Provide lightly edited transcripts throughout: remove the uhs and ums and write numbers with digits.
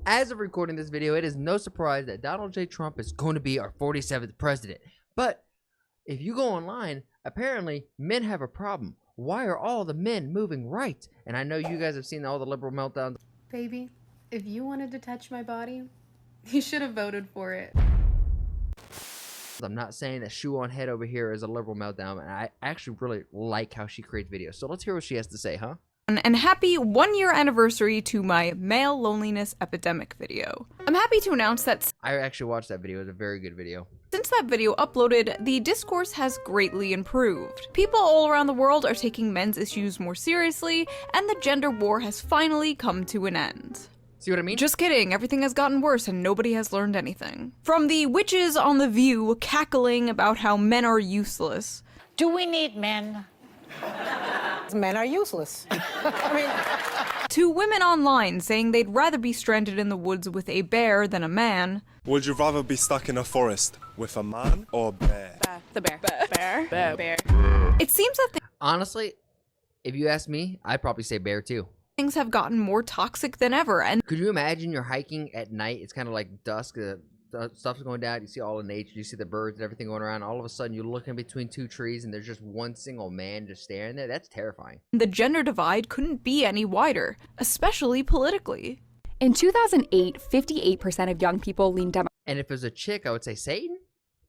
As of recording this video, it is no surprise that Donald J. Trump is going to be our 47th president. But if you go online, apparently men have a problem. Why are all the men moving right? And I know you guys have seen all the liberal meltdowns. Baby, if you wanted to touch my body, you should have voted for it. I'm not saying that Shoe on Head over here is a liberal meltdown, and I actually really like how she creates videos. So let's hear what she has to say, huh? And happy 1-year anniversary to my male loneliness epidemic video. I'm happy to announce that I actually watched that video. It was a very good video. since that video uploaded, the discourse has greatly improved. People all around the world are taking men's issues more seriously, and the gender war has finally come to an end. See what I mean? Just kidding, everything has gotten worse and nobody has learned anything. From the witches on The View cackling about how men are useless. Do we need men? Men are useless. To women online saying they'd rather be stranded in the woods with a bear than a man. Would you rather be stuck in a forest with a man or a bear? The bear. Bear. It seems that Honestly, if you ask me, I'd probably say bear too. things have gotten more toxic than ever, and Could you imagine you're hiking at night? It's kind of like dusk. The stuff's going down. You see all the nature. You see the birds and everything going around. All of a sudden, you're looking between two trees, and there's just one single man just staring there. That's terrifying. the gender divide couldn't be any wider, especially politically. In 2008, 58% of young people leaned And if it was a chick, I would say Satan.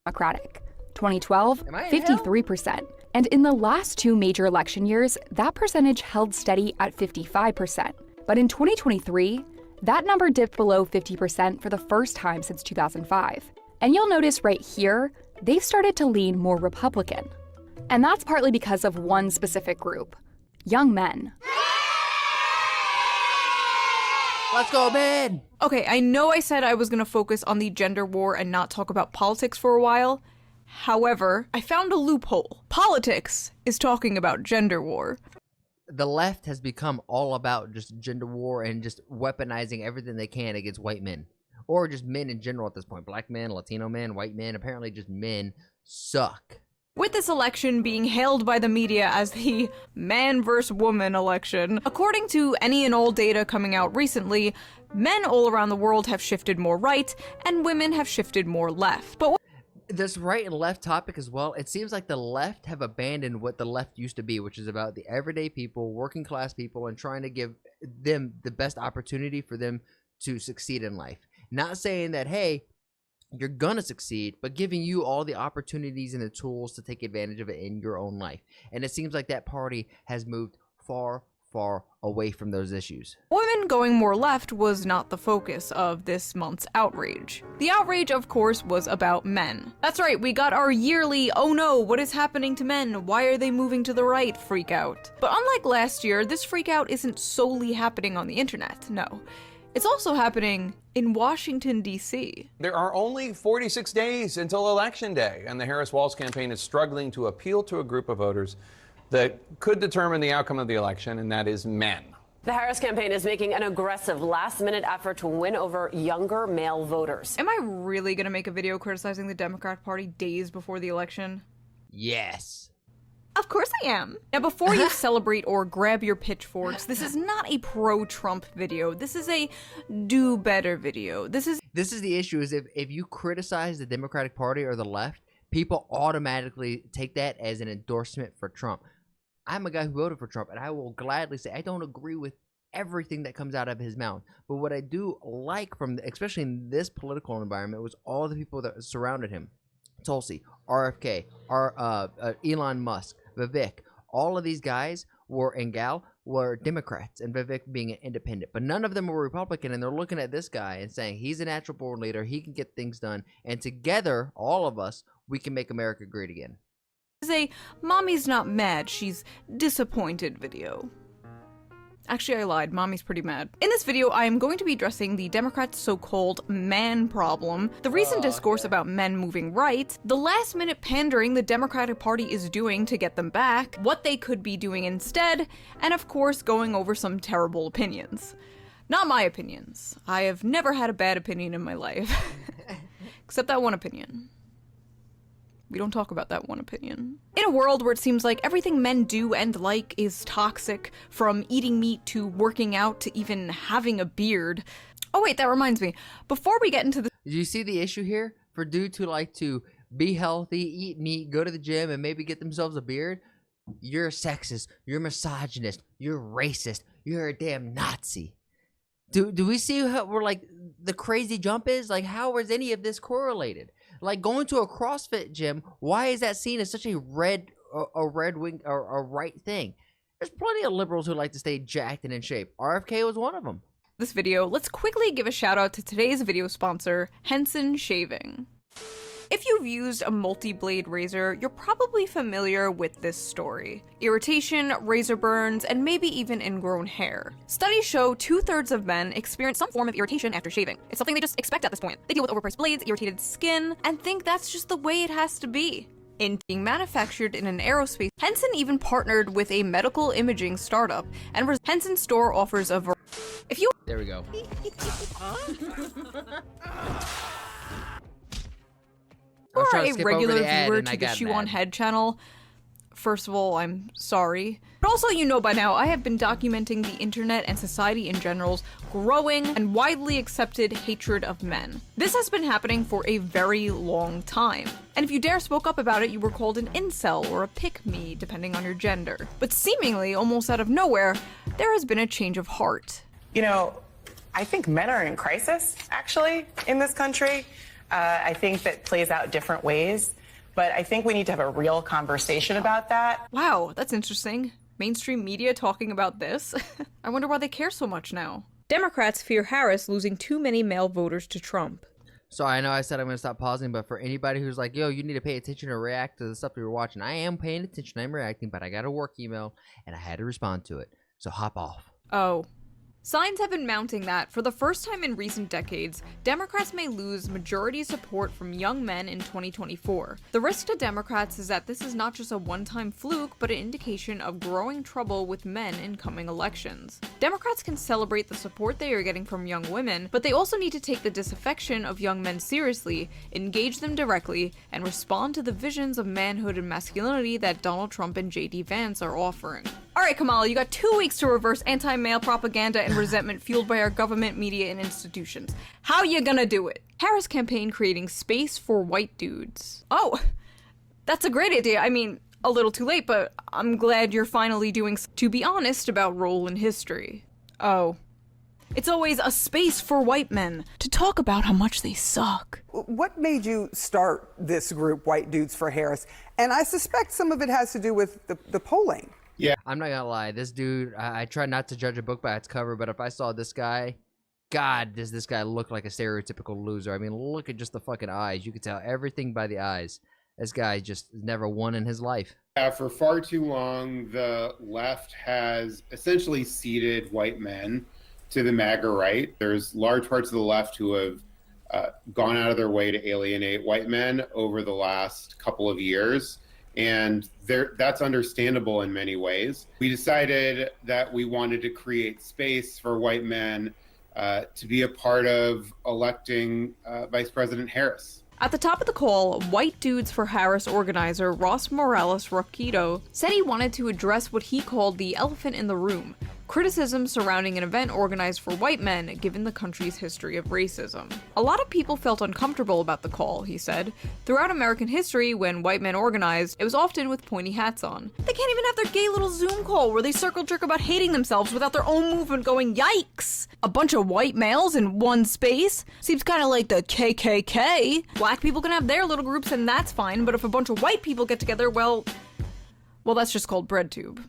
Democratic. 2012, Am I in hell? 53%. And in the last two major election years, that percentage held steady at 55%. But in 2023, that number dipped below 50% for the first time since 2005. And you'll notice right here, they've started to lean more Republican. And that's partly because of one specific group: young men. Let's go, man. Okay, I know I said I was gonna focus on the gender war and not talk about politics for a while. However, I found a loophole. Politics is talking about gender war. The left has become all about just gender war and just weaponizing everything they can against white men. Or just men in general at this point. Black men, Latino men, white men. Apparently just men suck. With this election being hailed by the media as the man versus woman election, according to any and all data coming out recently, men all around the world have shifted more right, and women have shifted more left. But This right and left topic as well, it seems like the left have abandoned what the left used to be, which is about the everyday people, working class people, and trying to give them the best opportunity for them to succeed in life. Not saying that, hey, you're gonna succeed, but giving you all the opportunities and the tools to take advantage of it in your own life. And it seems like that party has moved far away from those issues. women going more left was not the focus of this month's outrage. The outrage, of course, was about men. That's right, we got our yearly, oh no, what is happening to men? Why are they moving to the right freak out? But unlike last year, this freak out isn't solely happening on the internet, no. It's also happening in Washington, D.C. There are only 46 days until Election Day, and the Harris-Walz campaign is struggling to appeal to a group of voters that could determine the outcome of the election, and that is men. The Harris campaign is making an aggressive last-minute effort to win over younger male voters. Am I really gonna make a video criticizing the Democrat Party days before the election? Yes. Of course I am. Now before you celebrate or grab your pitchforks, this is not a pro-Trump video. This is a do better video. This is the issue, is if you criticize the Democratic Party or the left, people automatically take that as an endorsement for Trump. I'm a guy who voted for Trump, and I will gladly say I don't agree with everything that comes out of his mouth. But what I do like from, especially in this political environment, was all the people that surrounded him. Tulsi, RFK, Elon Musk, Vivek, all of these guys and gal were Democrats, and Vivek being an independent. But none of them were Republican, and they're looking at this guy and saying he's a natural born leader, he can get things done, and together, all of us, we can make America great again. a mommy's not mad, she's disappointed video. Actually, I lied. Mommy's pretty mad. In this video, I am going to be addressing the Democrats' so-called man problem, the recent discourse about men moving right, the last-minute pandering the Democratic Party is doing to get them back, what they could be doing instead, and of course, going over some terrible opinions. Not my opinions. I have never had a bad opinion in my life. Except that one opinion. We don't talk about that one opinion. In a world where it seems like everything men do and like is toxic, from eating meat to working out to even having a beard, Oh wait, that reminds me. Before we get into the— Do you see the issue here? For dudes who like to be healthy, eat meat, go to the gym, and maybe get themselves a beard, you're a sexist, you're a misogynist, you're racist, you're a damn Nazi. Do we see how we're like the crazy jump is? Like, how is any of this correlated? Like going to a CrossFit gym, why is that seen as such a right thing? There's plenty of liberals who like to stay jacked and in shape. RFK was one of them. this video, let's quickly give a shout out to today's video sponsor, Henson Shaving. If you've used a multi-blade razor, you're probably familiar with this story. Irritation, razor burns, and maybe even ingrown hair. Studies show 2/3 of men experience some form of irritation after shaving. It's something they just expect at this point. They deal with overpriced blades, irritated skin, and think that's just the way it has to be. In being manufactured in an aerospace, Henson even partnered with a medical imaging startup, and Henson's store offers a if you— There we go. Or a regular viewer to the Chew on Head channel, first of all, I'm sorry. But also, you know by now, I have been documenting the internet and society in general's growing and widely accepted hatred of men. This has been happening for a very long time. And if you dare spoke up about it, you were called an incel or a pick-me, depending on your gender. But seemingly, almost out of nowhere, there has been a change of heart. You know, I think men are in crisis, actually, in this country. I think that plays out different ways, but I think we need to have a real conversation about that. Wow, that's interesting. Mainstream media talking about this? I wonder why they care so much now. Democrats fear Harris losing too many male voters to Trump. Sorry, I know I said I'm going to stop pausing, but for anybody who's like, yo, you need to pay attention or react to the stuff you're watching, I am paying attention, I'm reacting, but I got a work email, and I had to respond to it, so hop off. Oh. Signs have been mounting that, for the first time in recent decades, Democrats may lose majority support from young men in 2024. The risk to Democrats is that this is not just a one-time fluke, but an indication of growing trouble with men in coming elections. Democrats can celebrate the support they are getting from young women, but they also need to take the disaffection of young men seriously, engage them directly, and respond to the visions of manhood and masculinity that Donald Trump and J.D. Vance are offering. Alright, Kamala, you got 2 weeks to reverse anti-male propaganda and resentment fueled by our government, media, and institutions. How you gonna do it? Harris campaign creating space for white dudes. Oh, that's a great idea. I mean, a little too late, but I'm glad you're finally doing to be honest about role in history. Oh. It's always a space for white men to talk about how much they suck. What made you start this group, White Dudes for Harris? And I suspect some of it has to do with the polling. Yeah. I'm not gonna lie, this dude, I try not to judge a book by its cover, but if I saw this guy, God, does this guy look like a stereotypical loser. I mean, look at just the fucking eyes. You can tell everything by the eyes. This guy just never won in his life. For far too long, the left has essentially ceded white men to the MAGA right. There's large parts of the left who have gone out of their way to alienate white men over the last couple of years. And that's understandable in many ways. We decided that we wanted to create space for white men to be a part of electing Vice President Harris. At the top of the call, White Dudes for Harris organizer Ross Morales Roquito said he wanted to address what he called the elephant in the room, criticism surrounding an event organized for white men given the country's history of racism. A lot of people felt uncomfortable about the call, he said. Throughout American history, when white men organized, it was often with pointy hats on. They can't even have their gay little Zoom call where they circle jerk about hating themselves without their own movement going, yikes! A bunch of white males in one space? Seems kinda like the KKK. Black people can have their little groups and that's fine, but if a bunch of white people get together, well, that's just called BreadTube.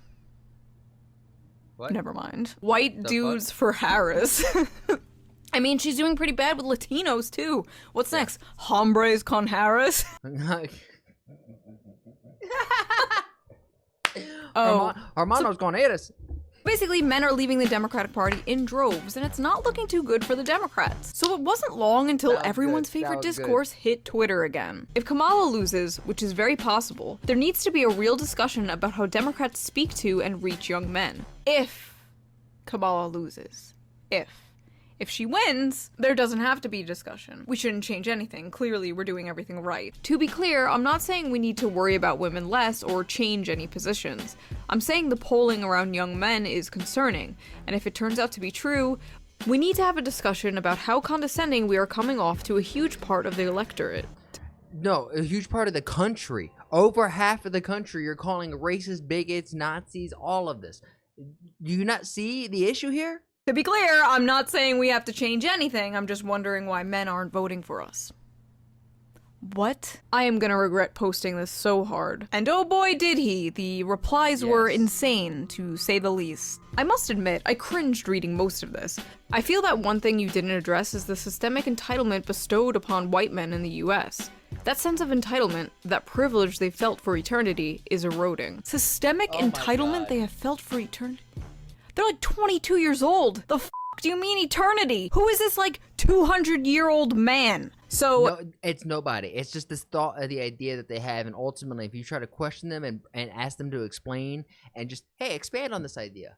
What? Never mind. White Dudes for Harris. I mean, she's doing pretty bad with Latinos, too. What's next? Hombres con Harris? Oh. Hermanos con Harris. Basically, men are leaving the Democratic Party in droves, and it's not looking too good for the Democrats. So it wasn't long until everyone's favorite discourse hit Twitter again. If Kamala loses, which is very possible, there needs to be a real discussion about how Democrats speak to and reach young men. If Kamala loses. If she wins, there doesn't have to be discussion. We shouldn't change anything. Clearly, we're doing everything right. To be clear, I'm not saying we need to worry about women less or change any positions. I'm saying the polling around young men is concerning, and if it turns out to be true, We need to have a discussion about how condescending we are coming off to a huge part of the electorate. No, a huge part of the country. Over half of the country you're calling racist, bigots, Nazis, all of this. Do you not see the issue here? To be clear, I'm not saying we have to change anything, I'm just wondering why men aren't voting for us. What? I am gonna regret posting this so hard. And oh boy did he, the replies were insane, to say the least. I must admit, I cringed reading most of this. I feel that one thing you didn't address is the systemic entitlement bestowed upon white men in the US. That sense of entitlement, that privilege they felt for eternity, is eroding. Systemic entitlement they have felt for eternity? They're like 22 years old! The f*** do you mean eternity? Who is this, like, 200-year-old man? So... No, it's nobody. It's just this thought of the idea that they have, and ultimately, if you try to question them and ask them to explain, and just, hey, expand on this idea.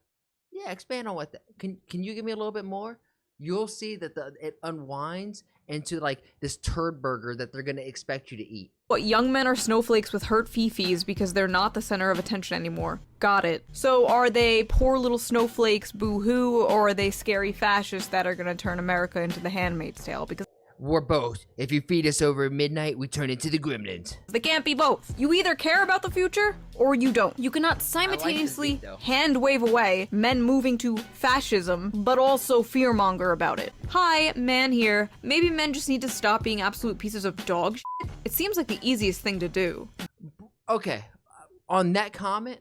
Yeah, expand on what can you give me a little bit more? You'll see that it unwinds into, like, this turd burger that they're gonna expect you to eat. What, young men are snowflakes with hurt fifis because they're not the center of attention anymore. Got it. So are they poor little snowflakes, boo-hoo, or are they scary fascists that are gonna turn America into the Handmaid's Tale? Because we're both. If you feed us over midnight, we turn into the gremlins. They can't be both. You either care about the future, or you don't. You cannot simultaneously hand-wave away men moving to fascism, but also fearmonger about it. Hi, man here. Maybe men just need to stop being absolute pieces of dog shit. It seems like the easiest thing to do. Okay, on that comment,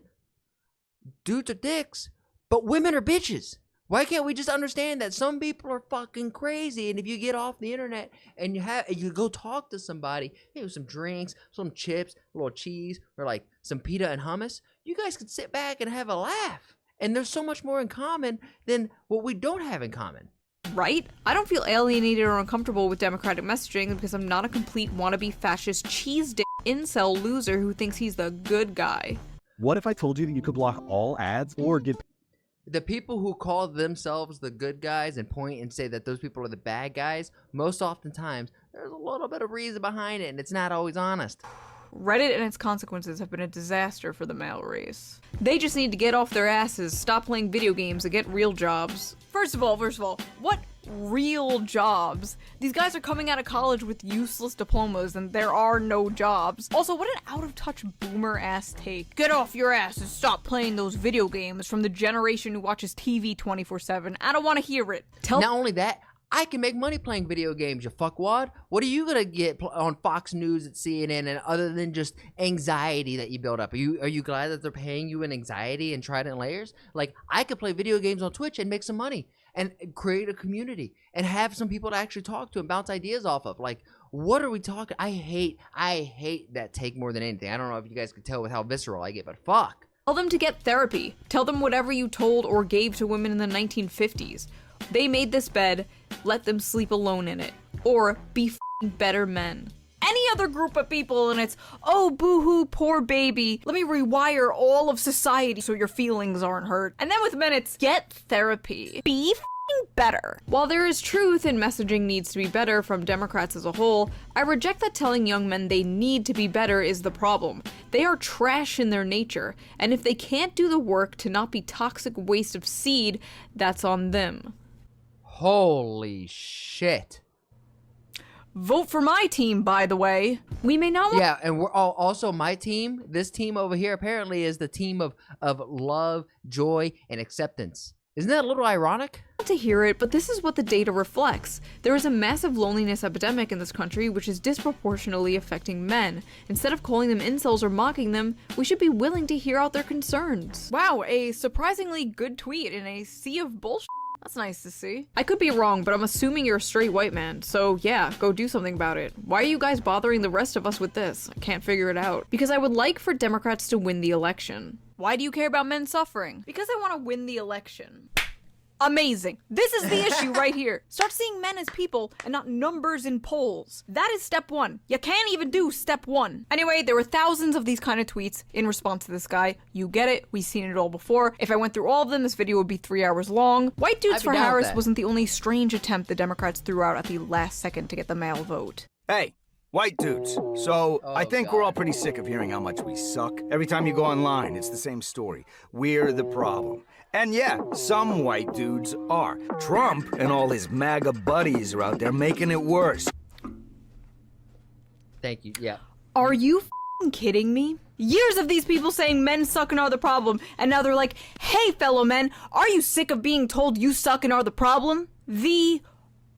dudes are dicks, but women are bitches. Why can't we just understand that some people are fucking crazy, and if you get off the internet and you go talk to somebody, hey, with some drinks, some chips, a little cheese, or like some pita and hummus, you guys could sit back and have a laugh. And there's so much more in common than what we don't have in common. Right? I don't feel alienated or uncomfortable with democratic messaging because I'm not a complete wannabe fascist cheese dick incel loser who thinks he's the good guy. What if I told you that you could block all ads or give... The people who call themselves the good guys and point and say that those people are the bad guys, most oftentimes, there's a little bit of reason behind it, and it's not always honest. Reddit and its consequences have been a disaster for the male race. They just need to get off their asses, stop playing video games, and get real jobs. First of all, what real jobs? These guys are coming out of college with useless diplomas and there are no jobs. Also, what an out-of-touch boomer-ass take. Get off your ass and stop playing those video games from the generation who watches TV 24/7. I don't want to hear it. Not only that, I can make money playing video games, you fuckwad. What are you gonna get on Fox News at CNN, and other than just anxiety that you build up? Are you glad that they're paying you in anxiety and trident layers? Like, I could play video games on Twitch and make some money and create a community and have some people to actually talk to and bounce ideas off of. Like, what are we talking? I hate that take more than anything. I don't know if you guys could tell with how visceral I get, but fuck. Tell them to get therapy. Tell them whatever you told or gave to women in the 1950s. They made this bed, let them sleep alone in it. Or be f***ing better men. Any other group of people and it's, oh, boo-hoo, poor baby. Let me rewire all of society so your feelings aren't hurt. And then with men, it's get therapy. Be f***ing better. While there is truth in messaging needs to be better from Democrats as a whole, I reject that telling young men they need to be better is the problem. They are trash in their nature, and if they can't do the work to not be toxic waste of seed, that's on them. Holy shit. Vote for my team, by the way. We may not want— Yeah, and we're also my team, this team over here apparently is the team of love, joy, and acceptance. Isn't that a little ironic? To hear it, but this is what the data reflects. There is a massive loneliness epidemic in this country which is disproportionately affecting men. Instead of calling them incels or mocking them, we should be willing to hear out their concerns. Wow, a surprisingly good tweet in a sea of bullshit. That's nice to see. I could be wrong, but I'm assuming you're a straight white man, so yeah, go do something about it. Why are you guys bothering the rest of us with this? I can't figure it out. Because I would like for Democrats to win the election. Why do you care about men suffering? Because I want to win the election. Amazing. This is the issue right here. Start seeing men as people and not numbers in polls. That is step one. You can't even do step one. Anyway, there were thousands of these kind of tweets in response to this guy. You get it. We've seen it all before. If I went through all of them, this video would be 3 hours long. White Dudes for Harris wasn't the only strange attempt the Democrats threw out at the last second to get the male vote. Hey, White dudes. So I think we're God. all pretty sick of hearing how much we suck. Every time you go online, it's the same story. We're the problem. And yeah, some white dudes are. Trump and all his MAGA buddies are out there making it worse. Thank you. Yeah. Are you f***ing kidding me? Years of these people saying men suck and are the problem, and now they're like, hey fellow men, are you sick of being told you suck and are the problem? The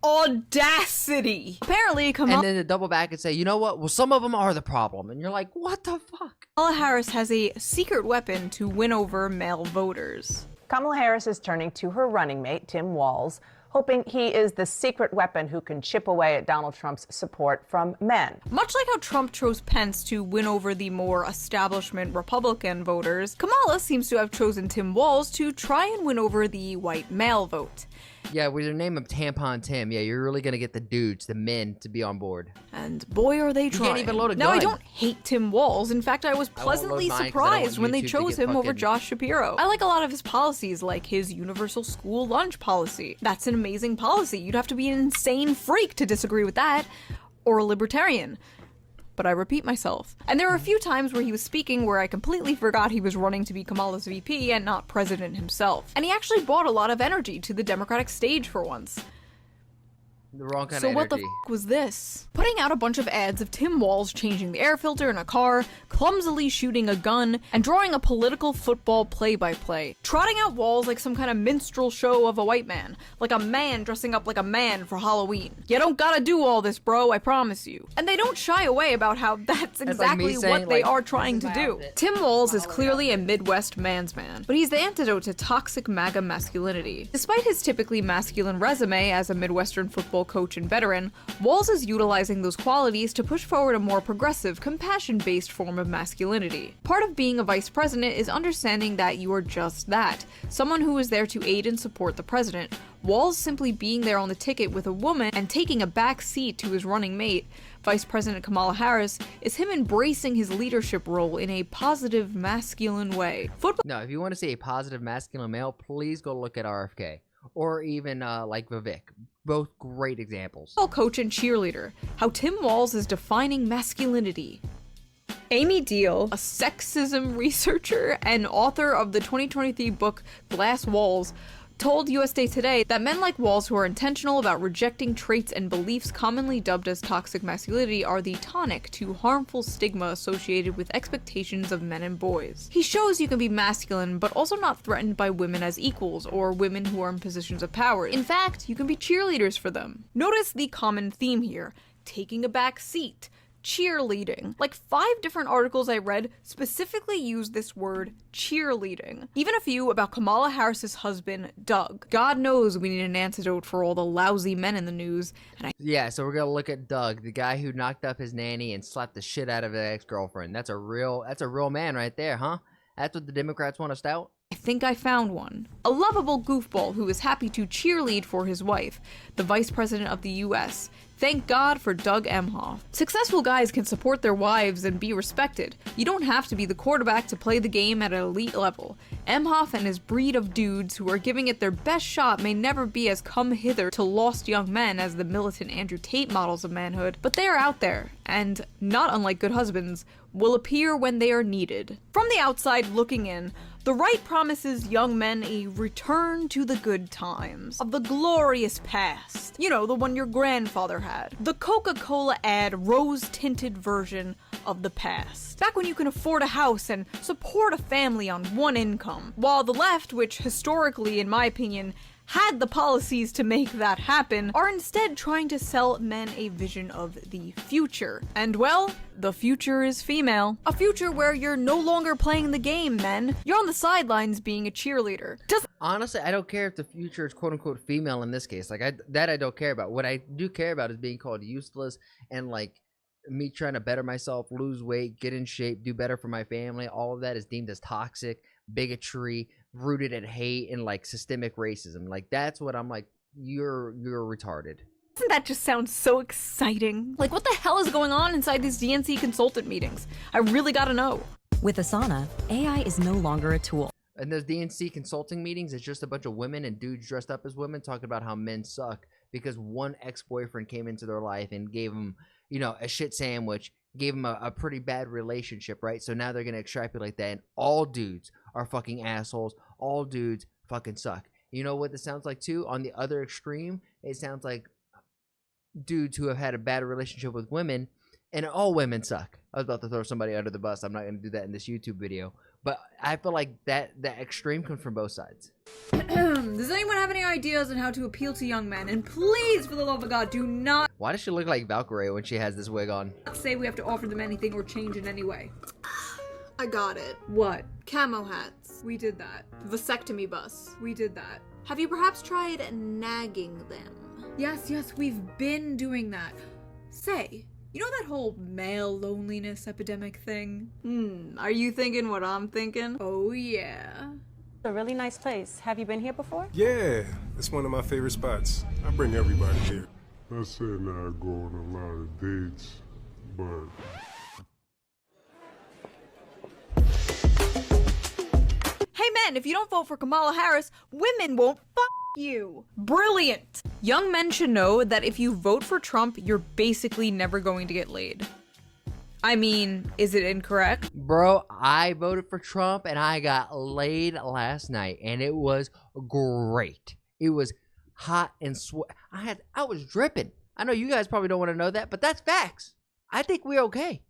audacity. Apparently, And then to double back and say, you know what? Well, some of them are the problem. And you're like, what the fuck? Kamala Harris has a secret weapon to win over male voters. Kamala Harris is turning to her running mate, Tim Walz, hoping he is the secret weapon who can chip away at Donald Trump's support from men. Much like how Trump chose Pence to win over the more establishment Republican voters, Kamala seems to have chosen Tim Walz to try and win over the white male vote. Yeah, with your name of Tampon Tim, yeah, you're really gonna get the dudes, the men, to be on board. And boy, are they You trying. can't even load a Now, I gun. don't hate Tim Walz. In fact, I was I won't load pleasantly mine 'cause I don't surprised want when they YouTube to chose get him over fucking- Josh Shapiro. I like a lot of his policies, like his universal school lunch policy. That's an amazing policy. You'd have to be an insane freak to disagree with that, or a libertarian. But I repeat myself. And there were a few times where he was speaking where I completely forgot he was running to be Kamala's VP and not president himself. And he actually brought a lot of energy to the Democratic stage for once. The wrong kind So of what the energy. f*** was this? Putting out a bunch of ads of Tim Walz changing the air filter in a car, clumsily shooting a gun, and drawing a political football play-by-play. Trotting out Walz like some kind of minstrel show of a white man. Like a man dressing up like a man for Halloween. You don't gotta do all this, bro, I promise you. And they don't shy away about how that's That's like me exactly saying, what they like, are trying to do. Tim Walz is clearly a Midwest man's man, but he's the antidote to toxic MAGA masculinity. Despite his typically masculine resume as a Midwestern football coach and veteran, Walz is utilizing those qualities to push forward a more progressive, compassion-based form of masculinity. Part of being a vice president is understanding that you are just that, someone who is there to aid and support the president. Walz simply being there on the ticket with a woman and taking a back seat to his running mate, Vice President Kamala Harris, is him embracing his leadership role in a positive, masculine way. No, if you want to see a positive masculine male, please go look at RFK. Or even like Vivek. Both great examples. Football coach and cheerleader, how Tim Walz is defining masculinity. Amy Deal, a sexism researcher and author of the 2023 book Glass Walls, told USA Today that men like Walz who are intentional about rejecting traits and beliefs commonly dubbed as toxic masculinity are the tonic to harmful stigma associated with expectations of men and boys. He shows you can be masculine but also not threatened by women as equals or women who are in positions of power. In fact, you can be cheerleaders for them. Notice the common theme here: taking a back seat, cheerleading. Like 5 different articles I read specifically used this word cheerleading. Even a few about Kamala Harris's husband, Doug. God knows we need an antidote for all the lousy men in the news. Yeah, so we're gonna look at Doug, the guy who knocked up his nanny and slapped the shit out of his ex-girlfriend. That's a real man right there, huh? That's what the Democrats want to stout? I think I found one. A lovable goofball who is happy to cheerlead for his wife, the Vice President of the US. Thank God for Doug Emhoff. Successful guys can support their wives and be respected. You don't have to be the quarterback to play the game at an elite level. Emhoff and his breed of dudes who are giving it their best shot may never be as come hither to lost young men as the militant Andrew Tate models of manhood, but they are out there, and, not unlike good husbands, will appear when they are needed. From the outside looking in, the right promises young men a return to the good times, of the glorious past. You know, the one your grandfather had. The Coca-Cola ad rose-tinted version of the past. Back when you can afford a house and support a family on one income. While the left, which historically, in my opinion, had the policies to make that happen, are instead trying to sell men a vision of the future. And well, the future is female. A future where you're no longer playing the game, men. You're on the sidelines being a cheerleader. Honestly, I don't care if the future is quote-unquote female in this case. Like, I don't care about. What I do care about is being called useless and, like, me trying to better myself, lose weight, get in shape, do better for my family. All of that is deemed as toxic, bigotry, rooted in hate and like systemic racism. Like that's what I'm like, you're retarded. Doesn't that just sound so exciting? Like what the hell is going on inside these DNC consultant meetings? I really gotta know. With Asana, AI is no longer a tool. And those DNC consulting meetings, it's just a bunch of women and dudes dressed up as women talking about how men suck because one ex-boyfriend came into their life and gave them a shit sandwich, gave him a pretty bad relationship, right? So now they're going to extrapolate that, and all dudes are fucking assholes. All dudes fucking suck. You know what this sounds like, too? On the other extreme, it sounds like dudes who have had a bad relationship with women, and all women suck. I was about to throw somebody under the bus. I'm not going to do that in this YouTube video. But I feel like that extreme comes from both sides. Does anyone have any ideas on how to appeal to young men? And please, for the love of God, do not Why does she look like Valkyrie when she has this wig on? say we have to offer them anything or change in any way. I got it. What? Camo hats. We did that. Vasectomy bus. We did that. Have you perhaps tried nagging them? Yes, we've been doing that. Say, you know that whole male loneliness epidemic thing? Are you thinking what I'm thinking? Oh yeah. A really nice place. Have you been here before? Yeah, it's one of my favorite spots. I bring everybody here. I said not go on a lot of dates, but... Hey men, if you don't vote for Kamala Harris, women won't fuck you. Brilliant. Young men should know that if you vote for Trump, you're basically never going to get laid. I mean, is it incorrect? Bro, I voted for Trump and I got laid last night and it was great. It was hot and sweat. I was dripping. I know you guys probably don't want to know that, but that's facts. I think we're okay.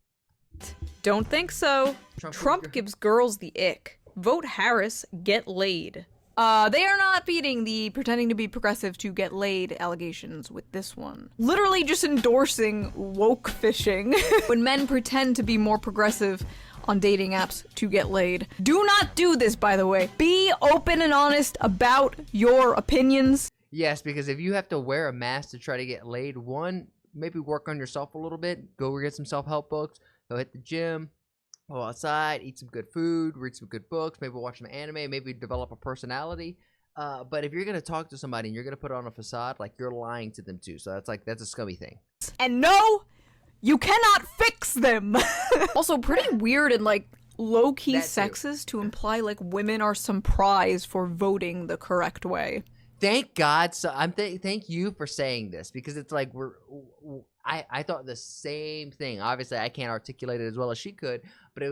Don't think so. Trump gives girls the ick. Vote Harris, get laid. They are not beating the pretending to be progressive to get laid allegations with this one. Literally just endorsing woke fishing. When men pretend to be more progressive on dating apps to get laid. Do not do this, by the way. Be open and honest about your opinions. Yes, because if you have to wear a mask to try to get laid, one, maybe work on yourself a little bit. Go get some self-help books. Go hit the gym. Go outside, eat some good food, read some good books, maybe watch some anime, maybe develop a personality. But if you're going to talk to somebody and you're going to put on a facade, like, you're lying to them too. So that's a scummy thing. And no, you cannot fix them. Also, pretty weird and like low-key sexist to imply like women are some prize for voting the correct way. Thank God. So thank you for saying this, because it's like I thought the same thing. Obviously, I can't articulate it as well as she could, but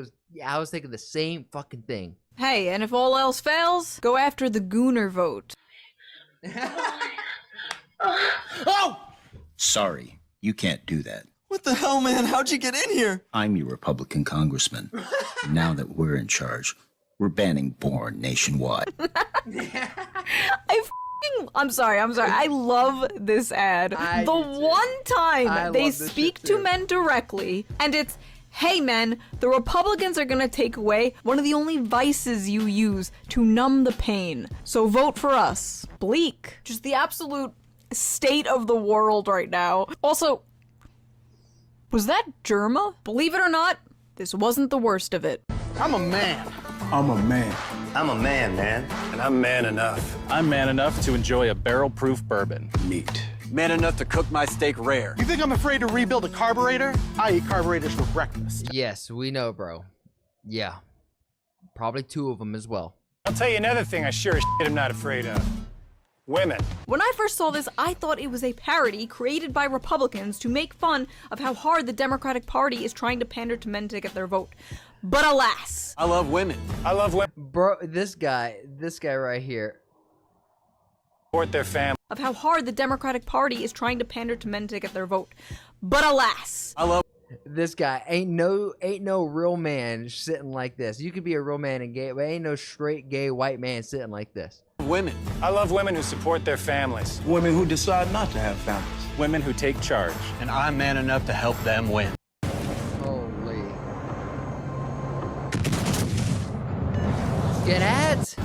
I was thinking the same fucking thing. Hey, and if all else fails, go after the Gooner vote. Oh! Sorry, you can't do that. What the hell, man? How'd you get in here? I'm your Republican congressman. Now that we're in charge, we're banning porn nationwide. I'm sorry. I love this ad. The one time they speak to men directly, and it's, hey men, the Republicans are gonna take away one of the only vices you use to numb the pain. So vote for us. Bleak. Just the absolute state of the world right now. Also, was that Germa? Believe it or not, this wasn't the worst of it. I'm a man. I'm a man. I'm a man. And I'm man enough. I'm man enough to enjoy a barrel-proof bourbon. Neat. Man enough to cook my steak rare. You think I'm afraid to rebuild a carburetor? I eat carburetors for breakfast. Yes, we know, bro. Yeah. Probably 2 of them as well. I'll tell you another thing I sure as shit am not afraid of. Women. When I first saw this, I thought it was a parody created by Republicans to make fun of how hard the Democratic Party is trying to pander to men to get their vote. But alas. I love women. I love women. Bro, this guy right here. Support their family. Of how hard the Democratic Party is trying to pander to men to get their vote. But alas. I love this guy. Ain't no real man sitting like this. You could be a real man and gay, but ain't no straight gay white man sitting like this. Women. I love women who support their families. Women who decide not to have families. Women who take charge. And I'm man enough to help them win. Holy. Get ads.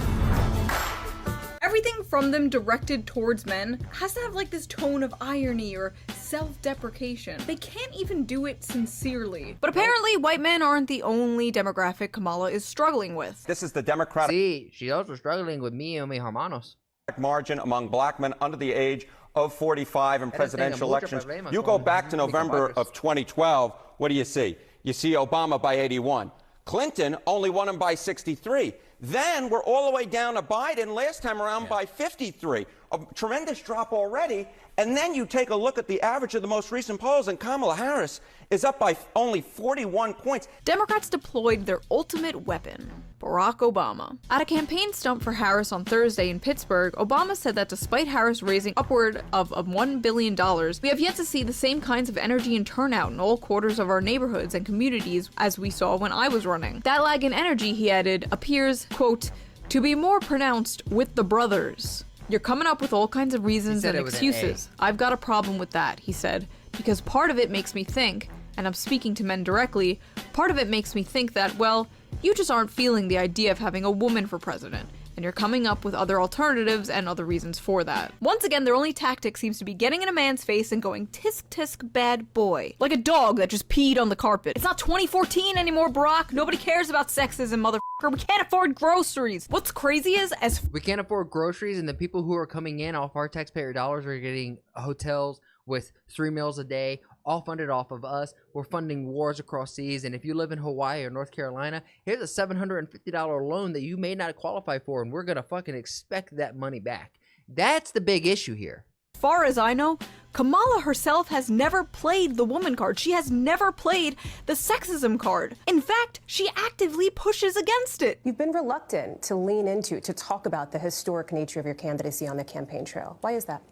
Everything from them directed towards men has to have like this tone of irony or self-deprecation. They can't even do it sincerely. But apparently white men aren't the only demographic Kamala is struggling with. This is the Democratic See, she's also struggling with me and mi hermanos. Margin among black men under the age of 45 in presidential elections. You go back to November of 2012, what do you see? You see Obama by 81. Clinton only won him by 63. Then we're all the way down to Biden last time around by 53. A tremendous drop already. And then you take a look at the average of the most recent polls, and Kamala Harris is up by only 41 points. Democrats deployed their ultimate weapon, Barack Obama. At a campaign stump for Harris on Thursday in Pittsburgh, Obama said that despite Harris raising upward of $1 billion, we have yet to see the same kinds of energy and turnout in all quarters of our neighborhoods and communities as we saw when I was running. That lag in energy, he added, appears, quote, to be more pronounced with the brothers. You're coming up with all kinds of reasons and excuses. I've got a problem with that, he said, because part of it makes me think, and I'm speaking to men directly, part of it makes me think that, well, you just aren't feeling the idea of having a woman for president, and you're coming up with other alternatives and other reasons for that. Once again, their only tactic seems to be getting in a man's face and going, tisk tisk bad boy. Like a dog that just peed on the carpet. It's not 2014 anymore, Barack. Nobody cares about sexism, motherfucker. We can't afford groceries. What's crazy is, we can't afford groceries, and the people who are coming in off our taxpayer dollars are getting hotels with 3 meals a day, all funded off of us. We're funding wars across seas, and if you live in Hawaii or North Carolina, here's a $750 loan that you may not qualify for, and we're gonna fucking expect that money back. That's the big issue here. As far as I know, Kamala herself has never played the woman card. She has never played the sexism card. In fact, she actively pushes against it. You've been reluctant to lean into, to talk about the historic nature of your candidacy on the campaign trail. Why is that?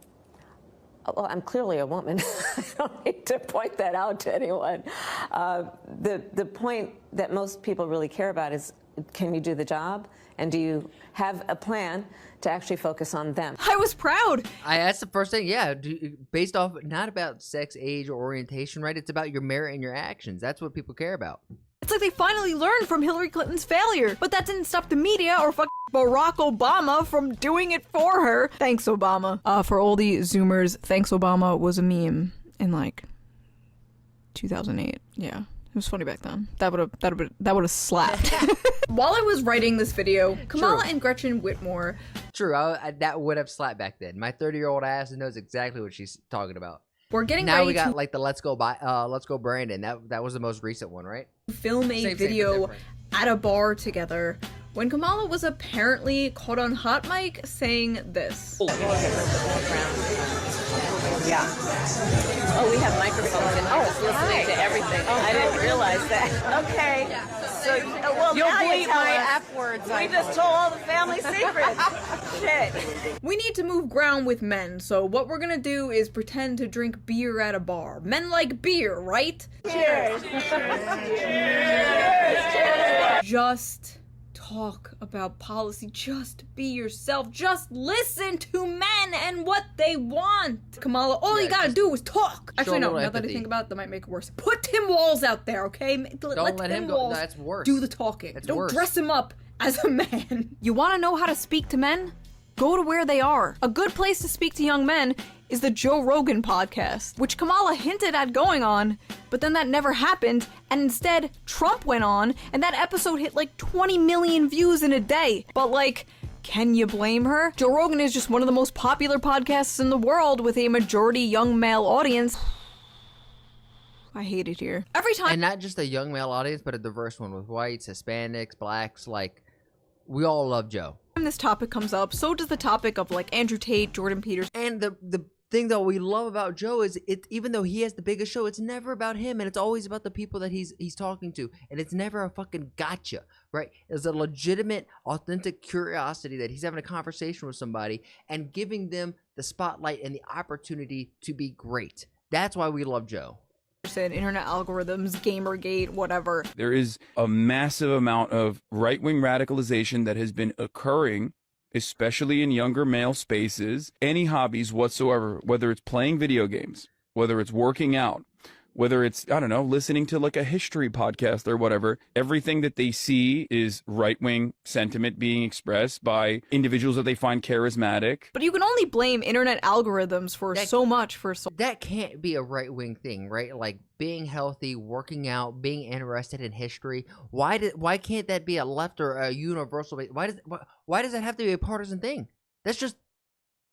Well, I'm clearly a woman. I don't need to point that out to anyone. The point that most people really care about is, can you do the job? And do you have a plan to actually focus on them? I was proud. That's the first thing, yeah. Based off, not about sex, age, or orientation, right? It's about your merit and your actions. That's what people care about. It's like they finally learned from Hillary Clinton's failure, but that didn't stop the media or Barack Obama from doing it for her. Thanks, Obama. For all the Zoomers, thanks, Obama was a meme in like 2008. Yeah, it was funny back then. That would have slapped. While I was writing this video, Kamala and Gretchen Whitmer. True, that would have slapped back then. My 30-year-old ass knows exactly what she's talking about. We're getting now ready we got to like the Let's Go Brandon. That was the most recent one, right? Film a video at a bar together when Kamala was apparently caught on hot mic saying this. Yeah. Oh, we have microphones in here just listening to everything. I didn't realize that. Okay. So, well, You'll now bleep you tell my us. F words. We just told all the family secrets. Shit. We need to move ground with men, so what we're gonna do is pretend to drink beer at a bar. Men like beer, right? Cheers. Just talk about policy. Just be yourself. Just listen to men and what they want. Kamala, all you gotta do is talk. Actually, no, now that I think about it, that might make it worse. Put Tim Walz out there, okay? Don't let him go. That's worse. Do the talking. That's Don't worse. dress him up as a man. You wanna know how to speak to men? Go to where they are. A good place to speak to young men is the Joe Rogan podcast, which Kamala hinted at going on, but then that never happened, and instead Trump went on, and that episode hit like 20 million views in a day. But like, can you blame her? Joe Rogan is just one of the most popular podcasts in the world with a majority young male audience. I hate it here. Every time. And not just a young male audience, but a diverse one with whites, Hispanics, blacks, like, we all love Joe. When this topic comes up, so does the topic of like Andrew Tate, Jordan Peterson. And the thing that we love about Joe is even though he has the biggest show, it's never about him, and it's always about the people that he's talking to, and it's never a fucking gotcha, right? It's a legitimate, authentic curiosity that he's having a conversation with somebody and giving them the spotlight and the opportunity to be great. That's why we love Joe. Internet algorithms, Gamergate, whatever. There is a massive amount of right-wing radicalization that has been occurring, especially in younger male spaces. Any hobbies whatsoever, whether it's playing video games, whether it's working out, whether it's, I don't know, listening to like a history podcast or whatever, everything that they see is right-wing sentiment being expressed by individuals that they find charismatic. But you can only blame internet algorithms for so much. That can't be a right-wing thing, right? Like being healthy, working out, being interested in history. Why can't that be a left or a universal? Why does that have to be a partisan thing? That's just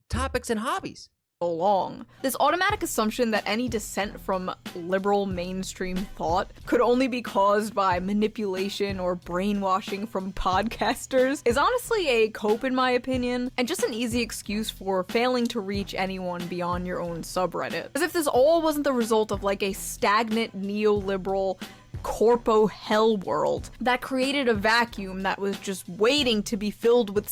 topics and hobbies. so long. This automatic assumption that any dissent from liberal mainstream thought could only be caused by manipulation or brainwashing from podcasters is honestly a cope in my opinion, and just an easy excuse for failing to reach anyone beyond your own subreddit. As if this all wasn't the result of like a stagnant neoliberal corpo hell world that created a vacuum that was just waiting to be filled with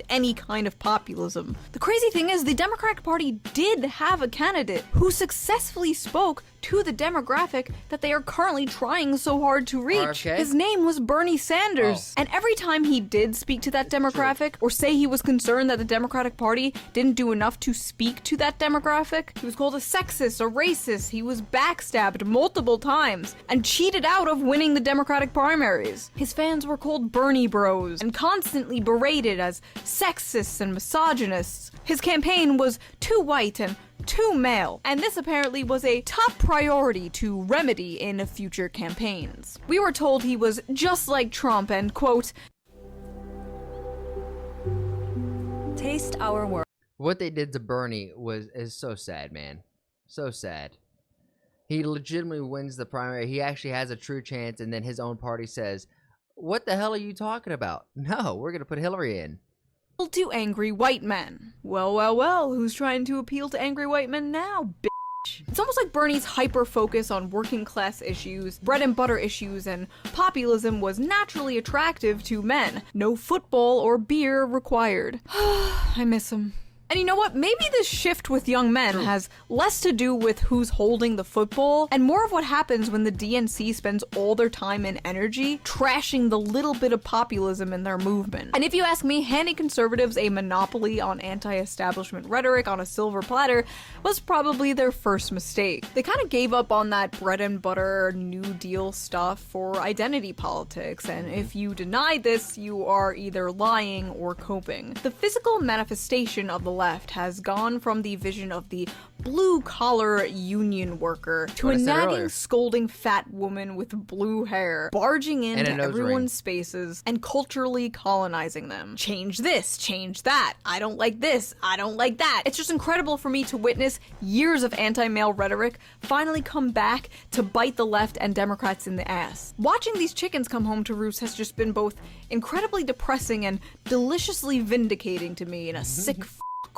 any kind of populism. The crazy thing is, the Democratic Party did have a candidate who successfully spoke to the demographic that they are currently trying so hard to reach. RFK? His name was Bernie Sanders. And every time he did speak to that demographic, or say he was concerned that the Democratic Party didn't do enough to speak to that demographic, he was called a sexist, a racist, he was backstabbed multiple times, and cheated out of winning the Democratic primaries. His fans were called Bernie Bros, and constantly berated as sexists and misogynists. His campaign was too white and too male, and this apparently was a top priority to remedy in future campaigns. We were told he was just like Trump and, quote, taste our world. What they did to Bernie is so sad, man. So sad. He legitimately wins the primary. He actually has a true chance, and then his own party says, what the hell are you talking about? No, we're gonna put Hillary in. To angry white men. Well, who's trying to appeal to angry white men now, bitch? It's almost like Bernie's hyper-focus on working class issues, bread and butter issues, and populism was naturally attractive to men. No football or beer required. I miss him. And you know what? Maybe this shift with young men has less to do with who's holding the football and more of what happens when the DNC spends all their time and energy trashing the little bit of populism in their movement. And if you ask me, handing conservatives a monopoly on anti-establishment rhetoric on a silver platter was probably their first mistake. They kind of gave up on that bread and butter New Deal stuff for identity politics, and if you deny this, you are either lying or coping. The physical manifestation of the left has gone from the vision of the blue-collar union worker to a nagging, scolding fat woman with blue hair, barging into everyone's spaces and culturally colonizing them. Change this, change that, I don't like this, I don't like that. It's just incredible for me to witness years of anti-male rhetoric finally come back to bite the left and Democrats in the ass. Watching these chickens come home to roost has just been both incredibly depressing and deliciously vindicating to me in a sick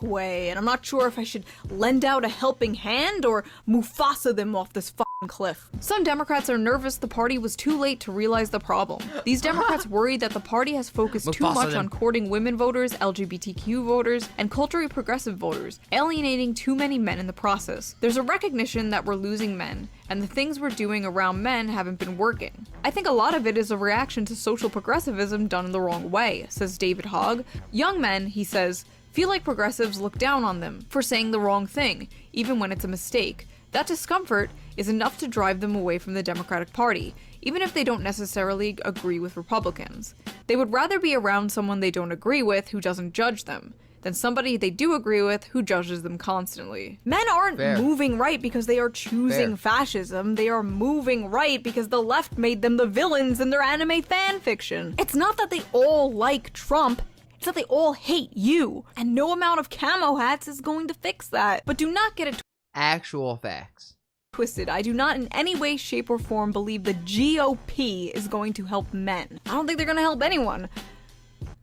way, and I'm not sure if I should lend out a helping hand or Mufasa them off this fucking cliff. Some Democrats are nervous the party was too late to realize the problem. These Democrats worry that the party has focused too much on courting women voters, LGBTQ voters, and culturally progressive voters, alienating too many men in the process. There's a recognition that we're losing men, and the things we're doing around men haven't been working. I think a lot of it is a reaction to social progressivism done the wrong way, says David Hogg. Young men, he says, feel like progressives look down on them for saying the wrong thing, even when it's a mistake. That discomfort is enough to drive them away from the Democratic Party, even if they don't necessarily agree with Republicans. They would rather be around someone they don't agree with who doesn't judge them, than somebody they do agree with who judges them constantly. Men aren't moving right because they are choosing fascism. They are moving right because the left made them the villains in their anime fan fiction. It's not that they all like Trump, it's that they all hate you, and no amount of camo hats is going to fix that. But do not get it actual facts twisted. I do not in any way, shape, or form believe the GOP is going to help men. I don't think they're going to help anyone.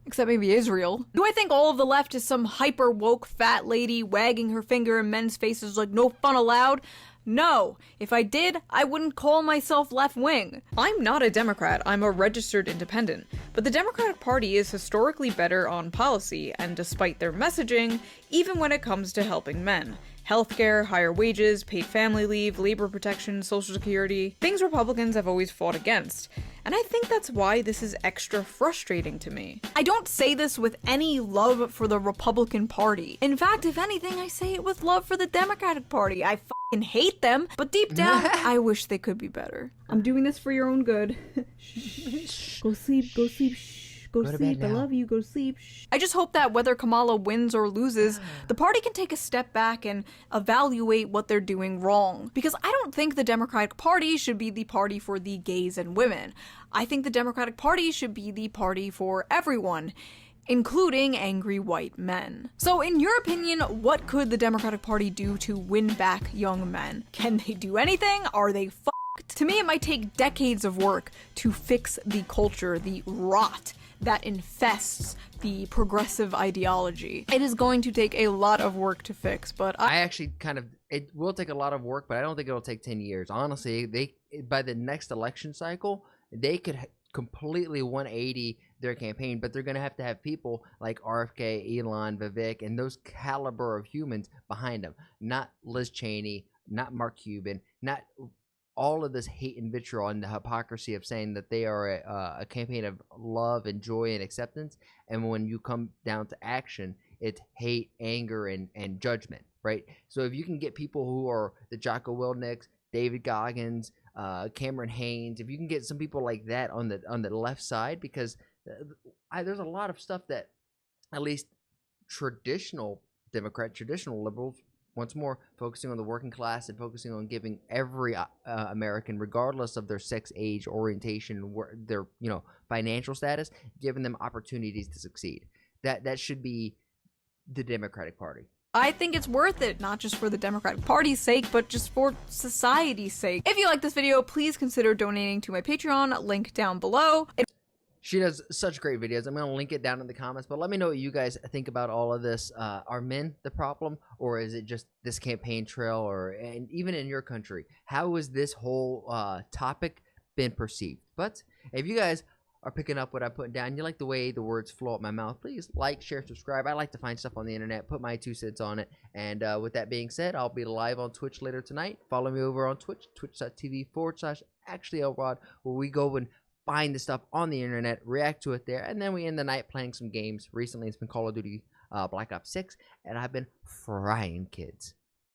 Except maybe Israel. Do I think all of the left is some hyper-woke fat lady wagging her finger in men's faces like no fun allowed? No. If I did, I wouldn't call myself left-wing. I'm not a Democrat, I'm a registered independent. But the Democratic Party is historically better on policy, and despite their messaging, even when it comes to helping men. Healthcare, higher wages, paid family leave, labor protection, social security, things Republicans have always fought against. And I think that's why this is extra frustrating to me. I don't say this with any love for the Republican Party. In fact, if anything, I say it with love for the Democratic Party. I fucking hate them, but deep down, I wish they could be better. I'm doing this for your own good. Shh. Go sleep, go sleep, shh. Go sleep, I love you, go sleep. Shh. I just hope that whether Kamala wins or loses, the party can take a step back and evaluate what they're doing wrong. Because I don't think the Democratic Party should be the party for the gays and women. I think the Democratic Party should be the party for everyone. including angry white men. So in your opinion, what could the Democratic Party do to win back young men? Can they do anything? Are they fucked? To me, it might take decades of work to fix the culture, the rot that infests the progressive ideology. It is going to take a lot of work to fix, but I actually it will take a lot of work, but I don't think it'll take 10 years. Honestly, by the next election cycle, they could completely 180 their campaign, but they're going to have people like RFK, Elon, Vivek, and those caliber of humans behind them. Not Liz Cheney, not Mark Cuban, not all of this hate and vitriol and the hypocrisy of saying that they are a campaign of love and joy and acceptance. And when you come down to action, it's hate, anger, and judgment, right? So if you can get people who are the Jocko Willnicks, David Goggins, Cameron Haynes, if you can get some people like that on the left side, because there's a lot of stuff that at least traditional Democrat, traditional liberals, once more focusing on the working class and focusing on giving every American, regardless of their sex, age, orientation, their financial status, giving them opportunities to succeed. That should be the Democratic Party. I think it's worth it, not just for the Democratic Party's sake, but just for society's sake. If you like this video, please consider donating to my Patreon, link down below. She does such great videos. I'm going to link it down in the comments, but let me know what you guys think about all of this. Are men the problem, or is it just this campaign trail, and even in your country, how has this whole topic been perceived? But if you guys are picking up what I'm putting down, you like the way the words flow out my mouth, please like, share, subscribe. I like to find stuff on the internet, put my 2 cents on it. And with that being said, I'll be live on Twitch later tonight. Follow me over on Twitch, twitch.tv/actuallyrod, where we go and find the stuff on the internet, react to it there, and then we end the night playing some games. Recently, it's been Call of Duty Black Ops 6, and I've been frying kids.